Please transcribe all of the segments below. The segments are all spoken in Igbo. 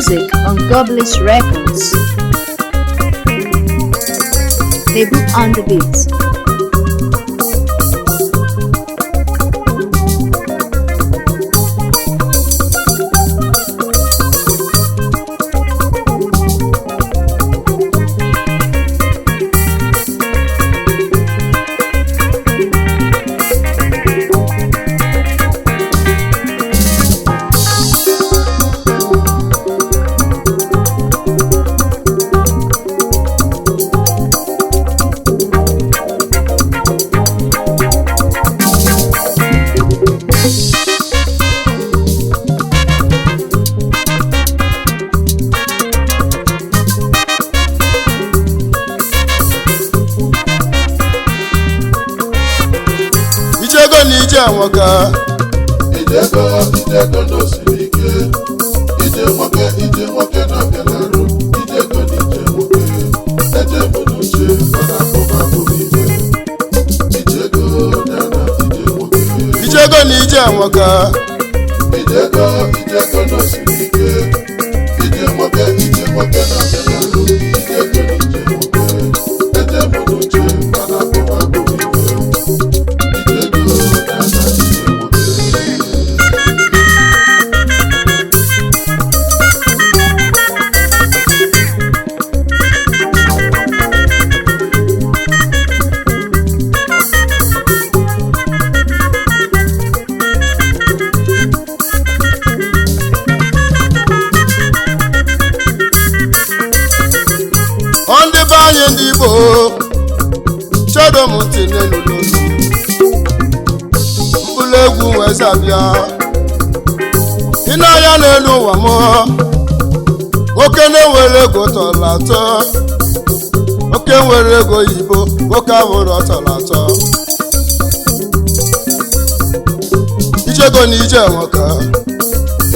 Music on Gobless Records. Debut on the beats. nwoke ijego n'osiri ike ije nwoke na-abịalarụ ijego n'ije nwoke eje bụ n'uche mana akpọba bụrụ ibe ijego na ije nwoke ijego n'ije nwoke ijego n'osiri ike ije nwoke na-abịalarụ ijego n'ije nwoke eje bụ n'uche mana akpọba bụrụ ibe ndị Igbo chedom ntị n'elu mkpụrụ egwu wee zabịa ịnanya n'elu ụwa m nwoke na-enwere ego tọrọ atọ nwoke nwere ego oyibo nwoke ahụrụ tọrọ atọ ijego na ije nwoke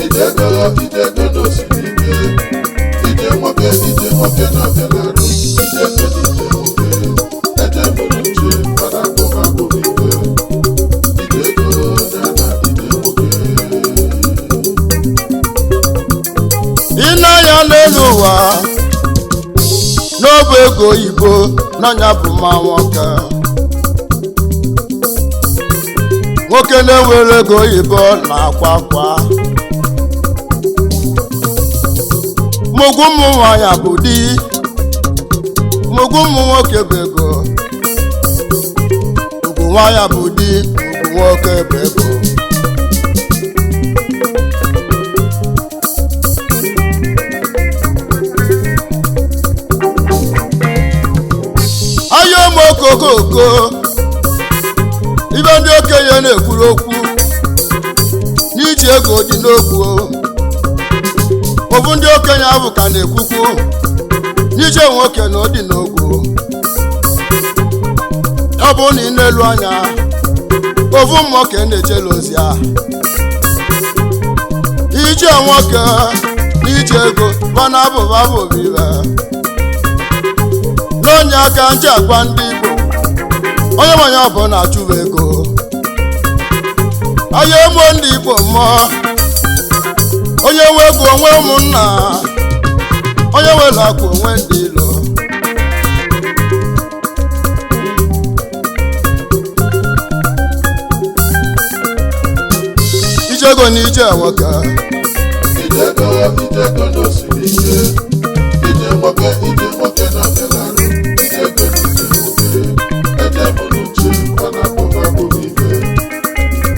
ijego n'osiri ike ije nwoke na-abịalarụ ịnanya n'elu ụwa n'ọbụ ego oyibo n'anya bụ mma nwoke na-enwere ego oyibo na-akwa akwa mụgwụ ụmụ nwanyị bụ di mụgwụ ụmụ nwoke bụ ego mụgwụ nwanyị bụ di mụgwụ nwoke bụ ego ahịa ụmụ okokoko ibe ndị okenye na-ekwuru okwu n'iji ego dị n'okwu ofu ndị okenye ahụ ka na-ekwukwu n'ije nwoke na ọ dị n'ogwu ọ bụ na ị na-elu anya ofu nwoke na-ejela ozi a ije nwoke na ije ego mana abụba abụba ibe n'onye aka nje agwa ndị Igbo onye nwanyị ọbụla na-achụba ego ahịa emo ndị Igbo mmụọ onye nwe ego onwe ụmụnna onye nwere akwa onwe ndị ilo ijego na ije nwoke ijego n'osiri ike ije nwoke na-abịalarụ ijego n'ije nwoke eje bụ n'uche mana akpọba bụrụ ibe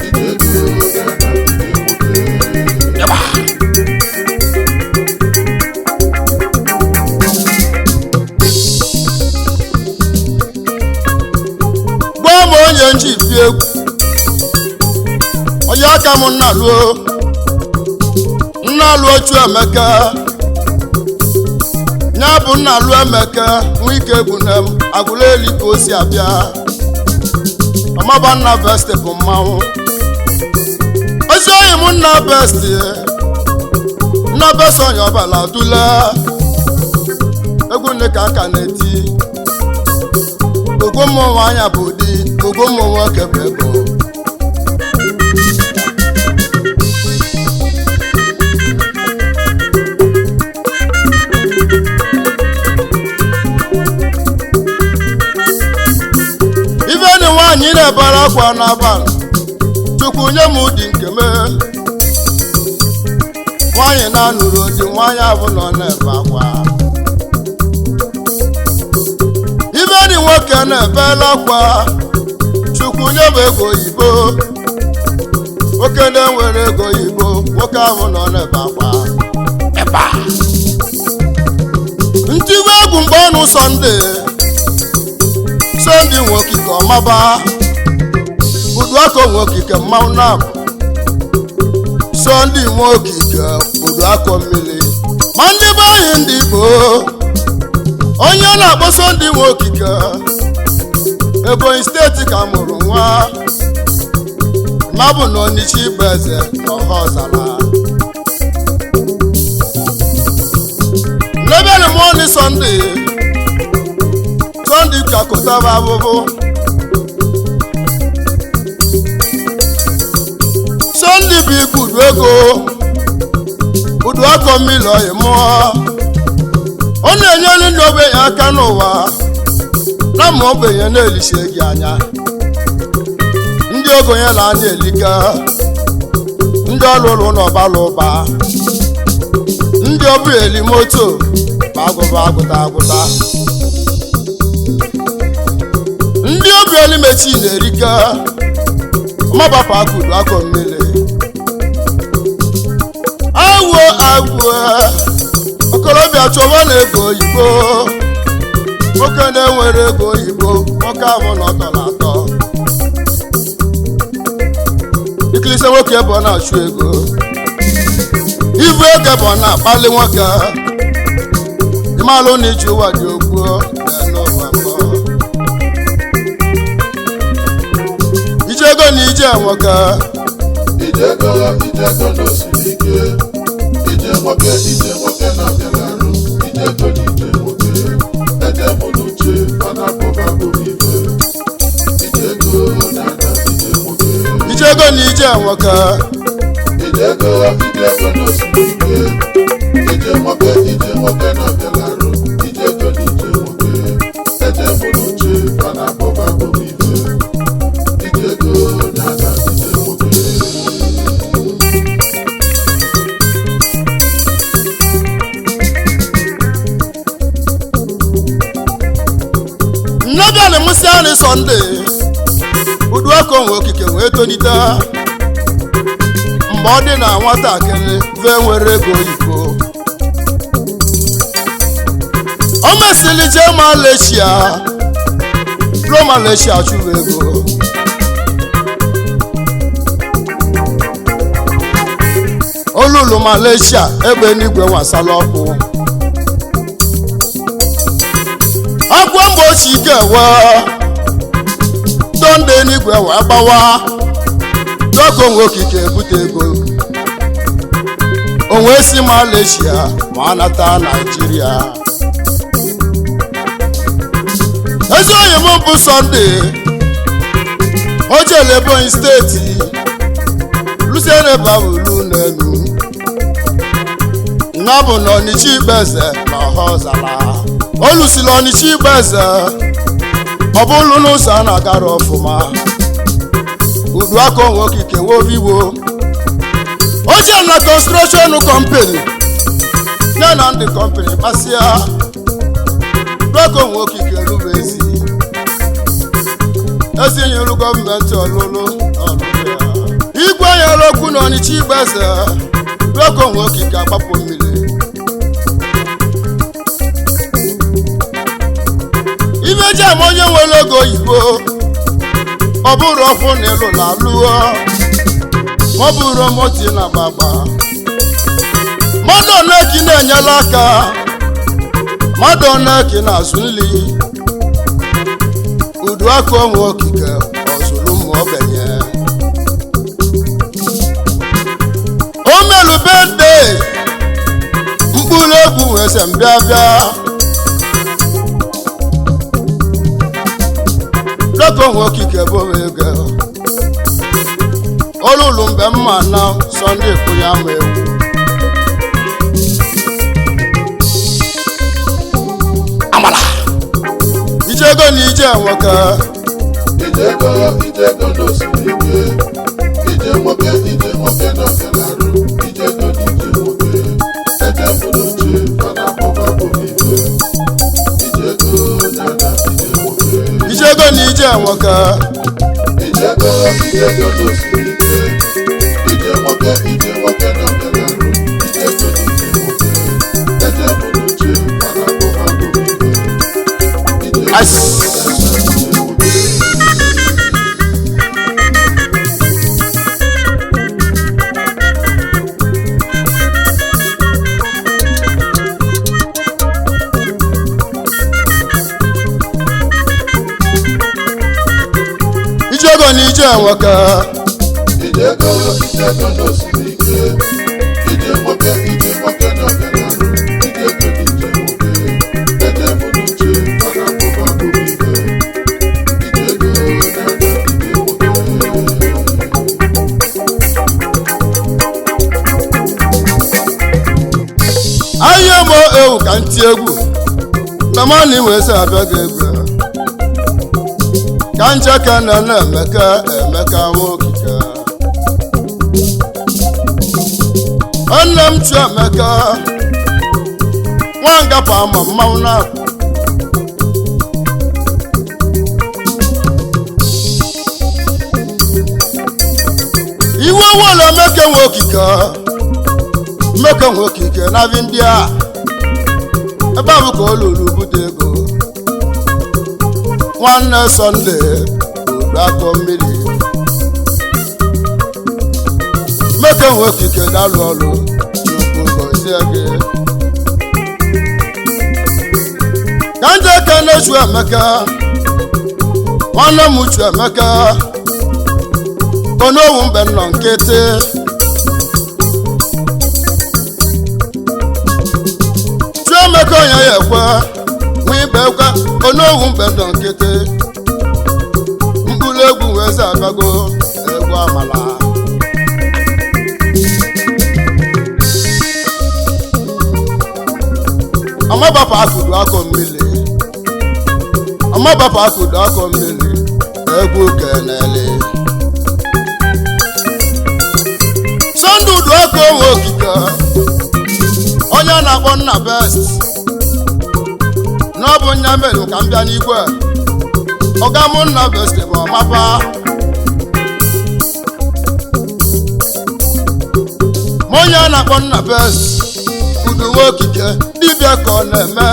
ijego na ije nwoke gwa m onye nji bi egwu onye aka m nnaluo ochu Emeka nya bụ nnalu Emeka nwa ike egwu na m agwụla eli ka o si abịa ọmaba nna besti bụ mmanwụ ozi oyi m nna besti onye ọbala dula egwu nne ka aka na-eti ogwo mmụọ nwanyị bụ di ogwo mmụọ nwoke bụ ego nwaanyị na-ebere akwa n'abalị chukwu nye m ụdị nke m nwaanyị na-anụrụ di nwaanyị abụ nọ na-ebe akwa ibe dị nwoke na-ebere akwa chukwu nye m ego oyibo nwoke na-enwere ego oyibo nwoke ahụ nọ na-ebe akwa ntiwe egwu mgbe ọnụ Sọnde nwokike ọmaba Uduako nwokike mmanwụ na-abụ Sọnde nwokike Uduako mmiri ma ndị be anyị ndị Igbo onye na-akpọ Sọnde nwokike Ebonyi steeti ka mụrụ nwa ma bụ na Onitsha bụ eze n'ọha ọzara n'ebe na mọni Sọnde ka kotaba abụbụ Sọnde bụ ikudu ego Uduako mmiri oyi mụọ ọ na-enyere ndị ogbenye aka n'ụwa na ma ogbenye na-elisie gị anya ndị ogonye na anya elika ndị ọlụlụ n'ọbala ụba ndị ọbụ eli moto ma agụba agụta ndị obi olimechi na-erika ọmabapụ aka Uduako mmiri agwụ okorobịa chọba na ego oyibo nwoke na-enwere ego oyibo nwoke ahụ na ọtọrọ atọ ikilise nwoke bụ ọ na-achụ ego ibu ego bụ ọ na-akpali nwoke ịmalụ na iji ụwa dị ogbuo n'ụwa ijego na ije nwoke ijego n'osiri ike ije nwoke na-abịara arụ ijego na ije nwoke ede mụ n'uche mana abụba bụrụ ife ijego na-ada ije nwoke ijego na ije nwoke ijego n'osiri ike ije nwoke na-abịara arụ ijego na ije nwoke ede mụ n'uche mana abụba bụrụ ife ijego na-ada ije nwoke nnabịa na mụsị anyị Sọnde Uduako nwokike wee tonite mgbe ọ dị na nwatakịrị ve nwere ego oyibo o mesịrị jee Malaysia chụrụ ego olulu Malaysia ebe n'igwe nwasala ọkụ akwa mgbochi ike Sọnde n'igwe wee gbawa Uduako nwokike ebute ego o wee si Malaysia ma anata Naịjirịa ezi onye m bụ Sọnde o jere Ebonyi steeti lusiere babulu n'elu na bụ na Onitsha bụ eze n'ọha ọzara o lusiri Onitsha bụ eze ọ bụrụ n'ụzọ a na-agara ọfụma Uduako nwokike woviwo o jere na construction company ya na ndị company kpasịa Uduako nwokike rube ezi nyere gọọmenti ọlụlụ igwe nyere okwu na Onitsha bụ eze Uduako nwokike agbapụ mmiri imeji ama onye nwere ego oyibo ọ bụrụ ọfụ na ịlụ na alụọ ma ọ bụrụ moti na gbagba mmadụ oneki na-enyela aka mmadụ oneki na-azụ nri Uduako nwokike ọzụrụ ụmụ ogbenye o melu bende mkpụrụ egwu wee se mbịa Uduako nwokike bụ ego olulu mgbe mma na Sọnde kwụnye ama egwu amala ijego na ije nwoke ijego n'osimiri ike ije nwoke n'ọgalarụ ijego n'ije nwoke ejebu n'uche mana akpọba bụ n'ibe ijego dada ije nwoke ijego na ije nwoke ijego n'osimiri ike ije nwoke n'ọgalarụ ijego n'ije nwoke ejebu n'uche mana akpọba bụ n'ibe ijego na ije nwoke ijego n'osimiri ike ije nwoke n'ọgalarụ ijego n'ije nwoke ejebu n'uche mana akpọba bụ n'ibe ijego dada ije nwoke ahịa mo ewu ka ntị egwu na mani wee sị abịa gị egwu ka njeke na emeka nwokike nne m chu emeka nwangapụ ama mmanwụ na-apụ iwe wọlụ emeka nwokike na-abị ndị a ebe ahụ ka o luru bute ego nwanne sọnde obodo akọ mmiri emeka nwokike na-alụ ọrụ chukwu gọzie gị ka ndị eke na-echu emeka nwanne m chu emeka onowu mbe nọ nkịtị chuemeka onye ya ekwe nwa ibe ekwe onowu mbe nọ nkịtị mkpụrụ egwu wee sị abago egwu amala ọmabapụ akụdu akọ mmiri egwu kenele sọndụ udu aka onwe okike onye na-akpọ nna best n'ọbụ nya mere ka m bịa n'igwe ọga mụ nna best bụ ọmapa ma onye a na-akpọ nna best udu nwe okike dibịa ka ọ na-eme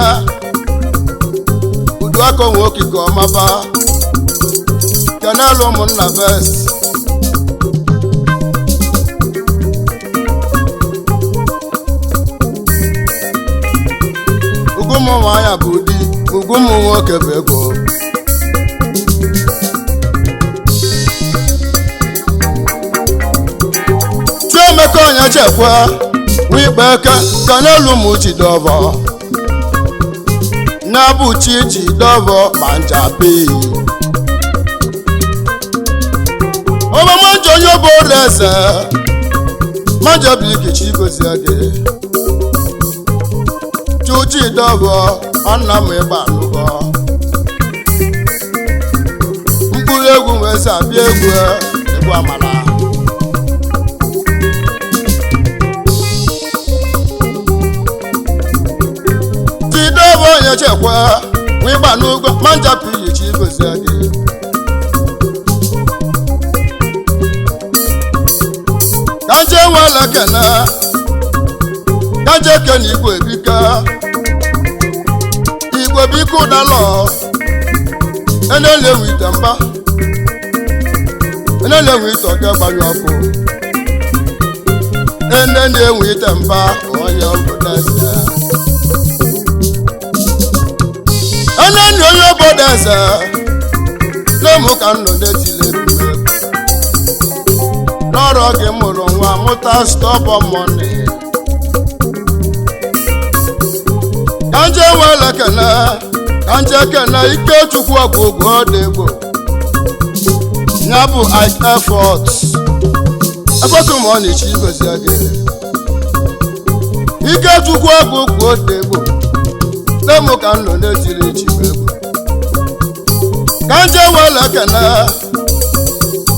udu aka onwe okike ọmapa kenelu ụmụnna best ụmụ nwanyị bụ di ugwu ụmụ nwoke bụ ego chuemeka onye chekwa wikpe eke ka n'elu ụmụ chidọvọ na-abụ chi chidọvọ ma njapi ọmụmụ nje onye bụ ụlọ eze manjabi ikichi gozie gị chuchi dọbọ ọnna m ịgba alụgọ mkpụrụ egwu wee sị abịa egwu amala chidọbọ onye chekwa nwa ịgba n'ụgwọ manjapụ iyichi gozie gị ka nje nwele kene kaje kene igwe bika igwe bika ụdalọ enelewu ite mba enelewu ite ọga gbanye ọkụ na-ewu ite mba onye obodo eze eneni onye obodo eze na-emu ka nnọ na-etile n'ọrụ gị mụrụ nwa mụta stọbọ mọni kanje nwele kene kanje kene ike chukwu ọgwụgwụ ọdị egbo ya bụ effort ma ọ na-echi igozi gị ike chukwu ọgwụgwụ ọdị egbo na-emu ka nnọ na-etiri echi egbo ka kanje wele kene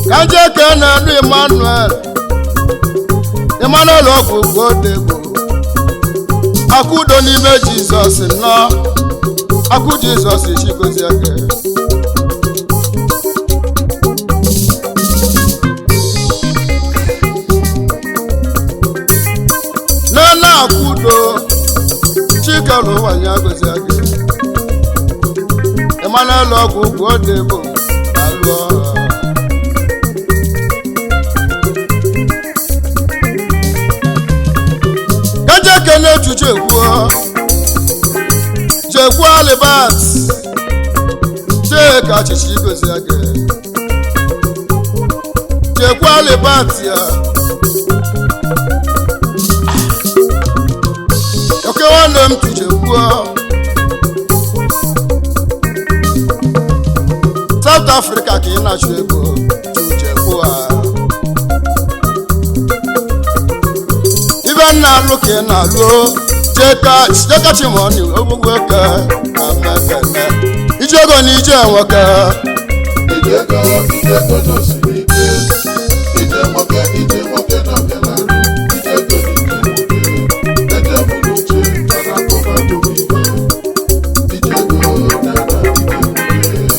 kanje kene nu Emmanuel ọgwụgwụ odegbo akudo n'ime Jizọs nọ akụ Jizọs chigozie gị nene akudo chikelu wanya gozie gị Emmanuel ọgwụgwụ odegbo alụ kene chekwu alibat cheka chichi gozi age chekwu alibat ya oke nwanne m tuchekwu South Africa ka ị na-achụ ego tuchekwu na-alụ ka ị na-alụ cheka chimoni ogbugbo eke na mmekene ijego na ije nwoke ijego n'osiri ike ije nwoke na-abịala ijego n'ije nwoke eje bụ n'uche mana akụba bụrụ ibe ijego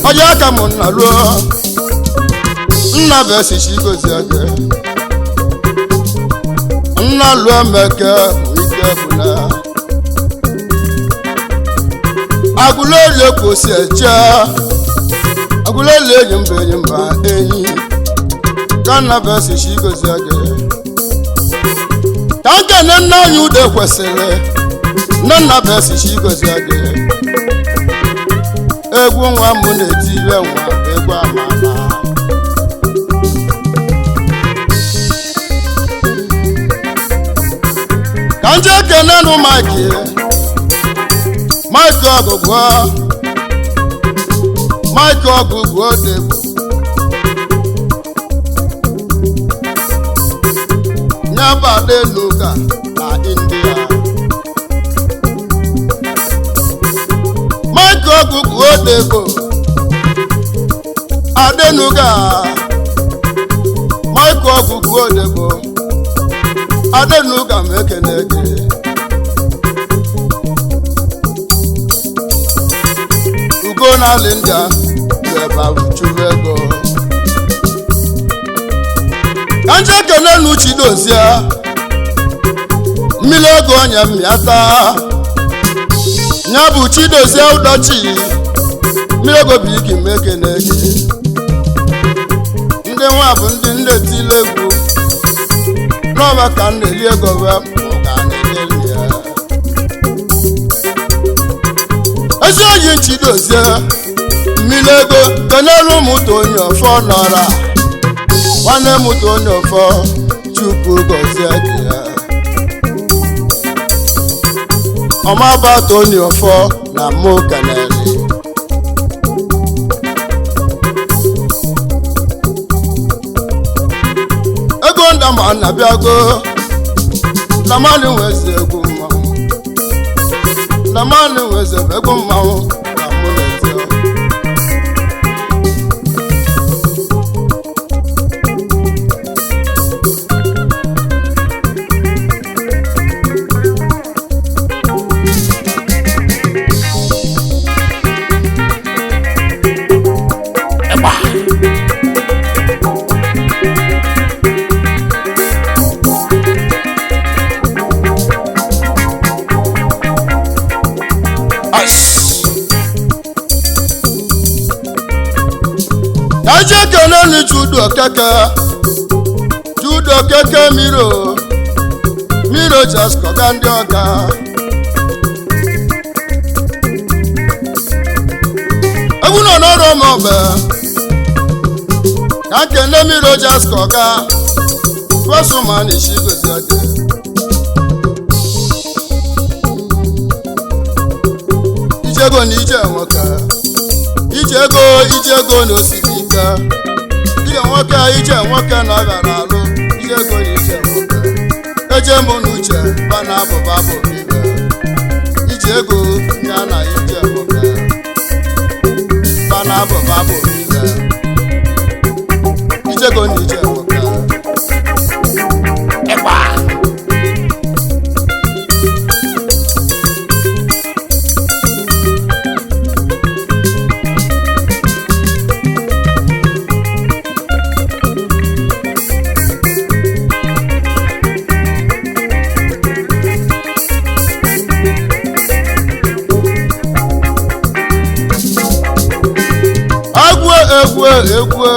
onye aka m nna ruo nna bụ esichi gozi age nna lụọ Emeka ike bụla agụleli kwụsị eche agụleli enyi mba enyi ka nna bụ esichi gozi age ka nkene nna anyị ude kwesịrị nna bụ esichi gozi age egwu nwa m na-etile nwa egwu amala kanje kenenu Mike ọgụgụ odegbu nyabadenuga na India Mike ọgụgụ odegbu adenuga Mike ọgụgụ odegbu adenuga m ekene gị ugo na Linda ebe chụrụ ego kanje ekene nu Chidozie mmiri ego onye mmịata nya bụ Chidozie ụdọchi mmiri ego bụ ike m ekene gị ndị nwa bụ ndị na-etile egwu n'ọba ka m na-eli ego ka na-enye ya ezi oyi Chidozie mmiri ego kenelu mụta onye ọfọ nọra nwanne mụta onye ọfọ Chukwu gọzie gị ya ọmabata onye ọfọ na mụ keneli ego ndama na-abịago na mmadụ nwezi egwu mmanwụ na mmadụ nwezi egwu mmanwụ na mụ na-eti kaje kenelu judo keke miro jasko ga ndị ọka egwu nọ n'ọrụ ọmọbe ka kene miro jasko ga twasụmani shigozi ade ijego na ije nwoke ijego na osiri ike ije nwoke na ọ gara alụ ijego na ije nwoke eje mụ n'uche bana abụba bụ ibe ijego ya na ije nwoke bana abụba bụ egwu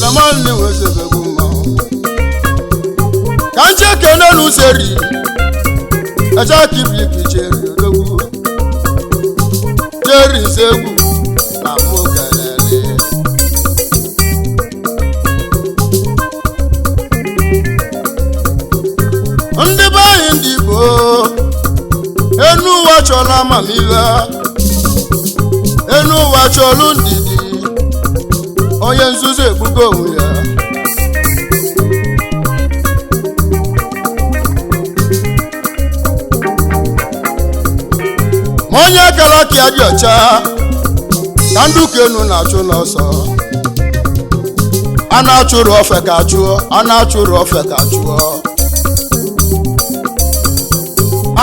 na nwanne wezebegwu mmanwụ ka nche kene n'useri echa kibiki cheri odogwu cheri segwu na mụ kelele ndị be anyị ndị Igbo enu ụwa chọrọ amamihe enu ụwa chọrọ ndidi onye nzuzu egbugo onwe ya ma onye kara ka ya dị ọcha ka ndị ụka enu na-achụ n'ọsọ a na-achụrụ ofe ka chụọ a na-achụrụ ofe ka chụọ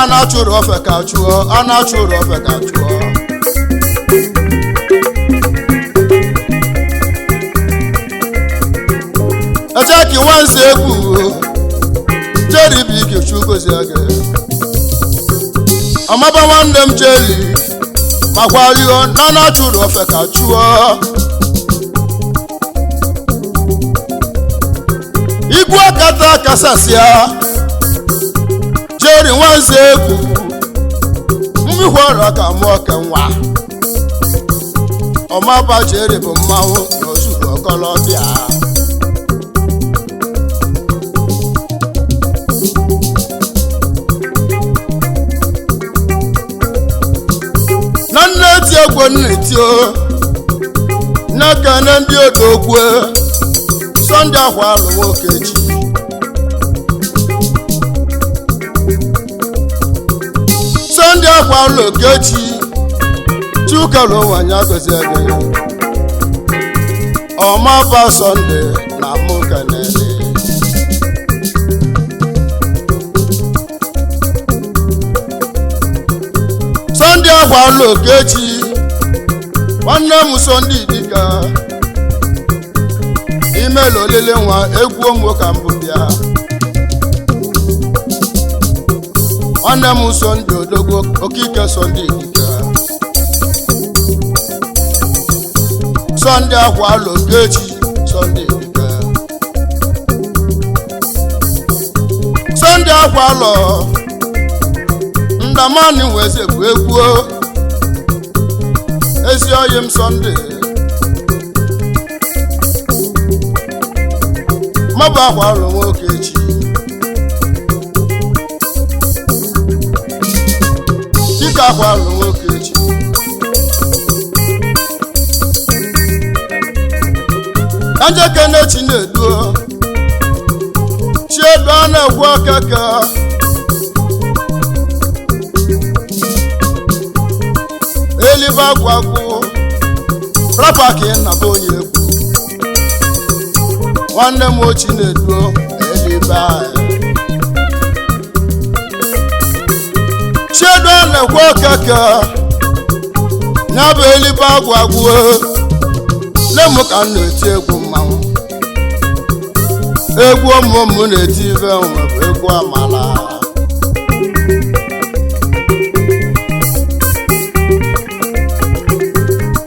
a na-achụrụ ofe ka chụọ a na-achụrụ ofe ka chụọ echeki nwanze egwu jeri bụ ike chugozi aga amaba nwanne m jeri makwario na na-achụrụ ofe ka chụọ igwe akata kasasịa jeri nwanze egwu mmihụọra ka mụọ ke nwa ọmaba jeri bụ mmanwụ na ozugbo ọkọlọbịa na nne eti egwu nnetio n'aka na ndị odogwu Sunday akwa alụ nwoke ji Sunday akwa alụ okechi chukelu nwanyị agọzi ebe ọmaba Sunday na mụ kenele Sunday akwa alụ okechi nwanne m Sunday dịka imelu olele nwa egwu ụmụ ka mbụ bịa nwanne m Sunday odogwu okike Sunday dịka Sunday akwa alụ okechi Sunday dịka Sunday akwa alụ ndamani weze bụ egwu ezi oyi m Sunday mabụ akwa alụ nwoke echi dịka akwa alụ nwoke echi ka njeke na-echi na-eduo chiedu a na-ekwu okeke elibe agwagwu rapa ka ị naba onye egwu nwanne m ochi na-eduo elibe chiedu a na-ekwu okeke ya bụ elibe agwagwu lemụ ka m na-eti egwu mmanwụ egwu ụmụ na-eti ibe nwe bụ egwu amala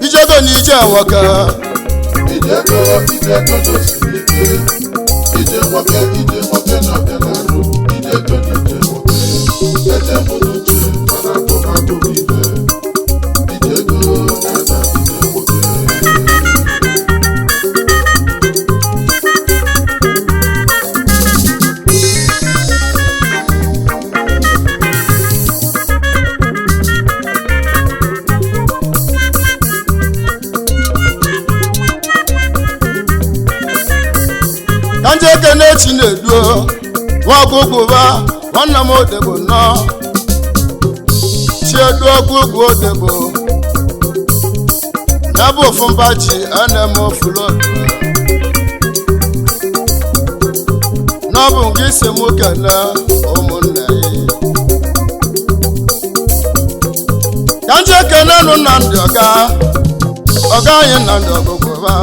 ijego na ije nwoke ijego n'osiri ike ije nwoke na-abịa n'arụ ijego na ije nwoke eje mbụ n'uche mana akpụkpọ ibe ijego na ije nwoke ka njeke na-echi na-eduo nwa ọgụgụba nwanne m odebo nọ chiedu ọgụgụ odebo ya bụ ofu mba ji anem ofulodu n'ọbụ nke isi m kene ụmụnne ya ka njeke na-enụ Nnamdị ọga anyị Nnamdị ọgụgụba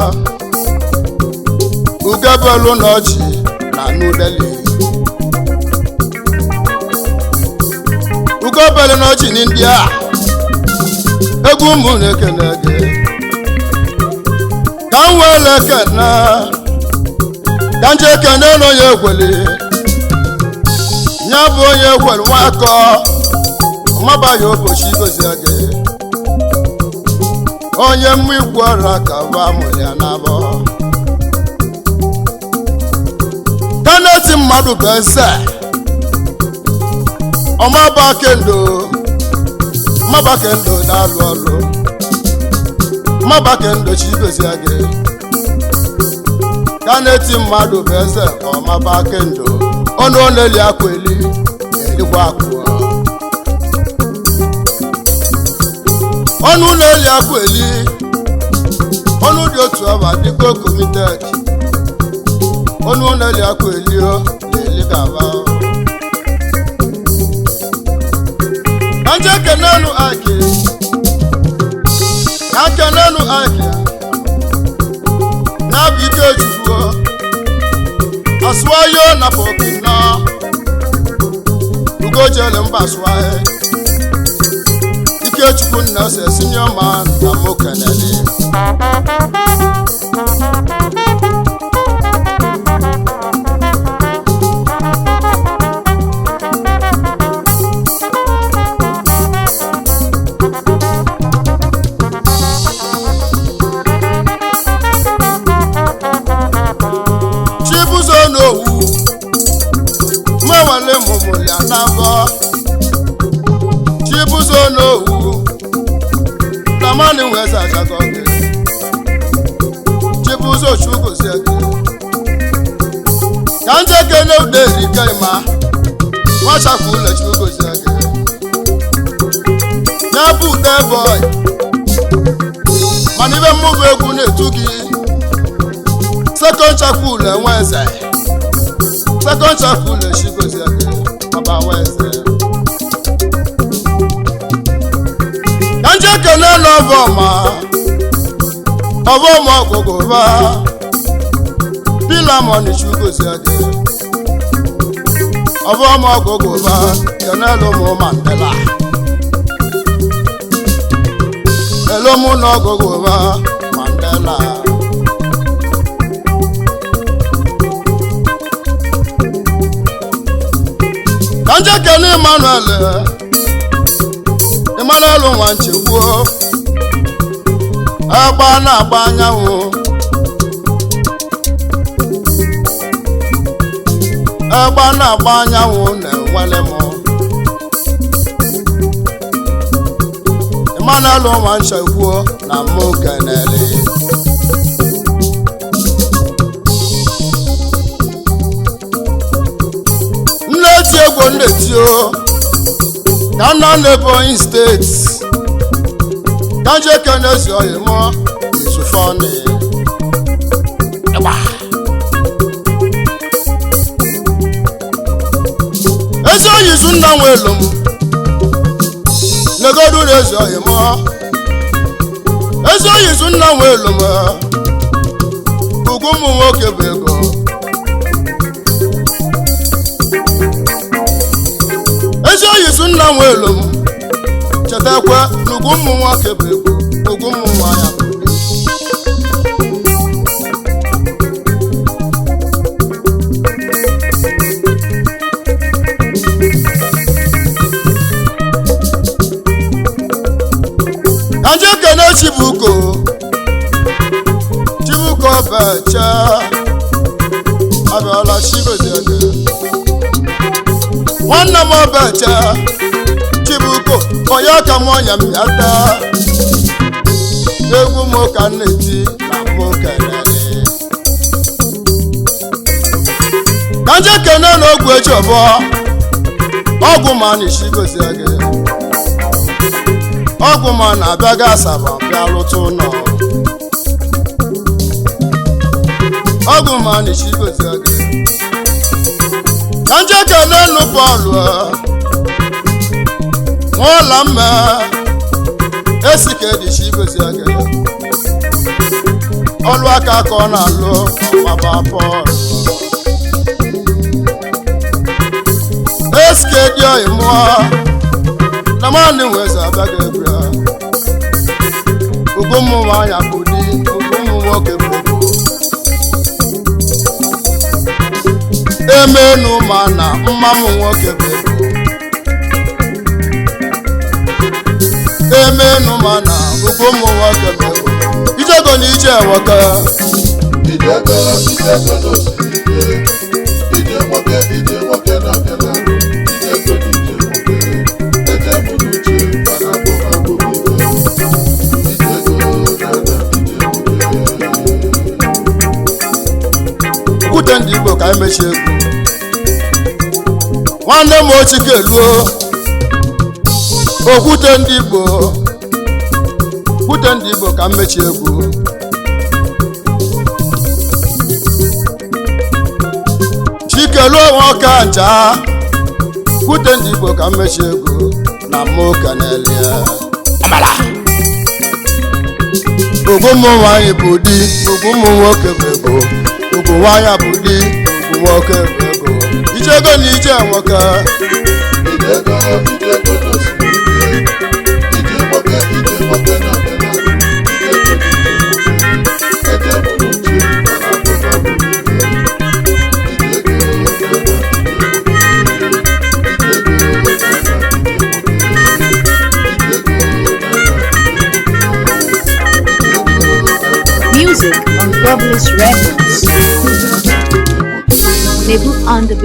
ugebelu n'ọchị na n'udeli ugobelu n'ọchị n'indi a egwu ụmụ na-ekene gị ka m wele kene ka nje kene n'onye ekweli nya bụ onye ekweli nwakọ ọmabaghị ụbọchị igozi gị onye mmikwu ọra ka bụ amụrụ ya n'abọ ka na-eti mmadụ bụ eze ọmabakendo na-alụ ọrụ ọmabakendo chi igozi gị ka na-eti mmadụ bụ eze ọmabakendo ọnụ ọ na-eli akwa eli na-elikwa akwa ọnụ na-eli akwa eli ọnụ dị otu ọba dịka komited ọnụ na-eli akwa eli na-eli gaba ka nje kenenu aki ka kenenu aki na-abụ ike chukwu asụwayo na pokina ugojele mba asụwahe ikechukwu nna ose senior man na mokeneli chibuzo n'owu mewale mụmụli anabọ chibuzo n'owu namani weza jagoge chibuzo chugozie gị ka nje kene uderi kaima nwachakwu ụlọ chugozie gị na-abụ ude boy mana ibe mmụbụ egwu na-etu gị second chakwu ụlọ enwe eze second chakwu ụlọ chugozie gị ọba weze kanje kene n'ọvọma ọgụgụba pilamoni chugozie gị ọvọma ọgụgụba kenelu ụmụ mandela elomu n'ọgụgụba mandela kanje kene Emmanuel nwanchekwuo agba na-agba anyanwụ na-enwele m Emmanuel nwanchekwuo na mụ kenele nneti egwu nnetio ka nọ n'Ebonyi steeti ka nje kenezi oyimo izufoni ezi oyizu nna nwelu m negodu ezi oyimo ezi oyizu nna nwelu m ugwu ụmụ nwoke bụ ego ezi oyizu nna nwelu m chetakwa n'ugwu ụmụ nwoke bụ egwu ugwu ụmụ nwanyị ka nje kene chibuko becha abịala chigozie gị nwanne m ọbecha chibuko onye ka m ọnya m yata egwu m ka nneti na mụ kenele ka nje kene n'ogwu eji ọbọ ọgwụ ma na chigozie gị ọgwụ ma na-abịa ga asaba bịa lụta ụlọ ọgwụ ma na chigozie gị ka nje kene nụ bọọlụ nwaọla mma esi ka eji chigozie gị ọlụ aka ka ọ na-alụ ọgbaba bọọlụ esi ka edi oyi mụọ na mmadụ nwezi abịaghị ebere ugwu ụmụ nwaanyị bụ di ugwu ụmụ nwoke bụ emenu mana mma m nwoke bụ ego emenu mana ugwu m nwoke bụ ego ijego na ije nwoke ijego n'osiri ije nwoke na-abịala ijego n'ije nwoke eje mụ n'uche mana abụ ibe ijego na-ada ije nwoke okwute ndị Igbo ka anyị mechie egwu nwanne m ochike eluo okwute ndị Igbo ka m mechie egwu chikeluo nwoke ncha okwute ndị Igbo ka m mechie egwu na mmoka n'elie ogwu ụmụ nwaanyị bụ di ogwu ụmụ nwoke bụ ego ogwu nwaanyị bụ di ogwu nwoke bụ ego ijego na ije nwoke ijego n'osiri ije nwoke na-abịala ijego n'ije nwoke eje mụ n'uche mana abụ ibe Music on Globalist Records. Debut on the beat.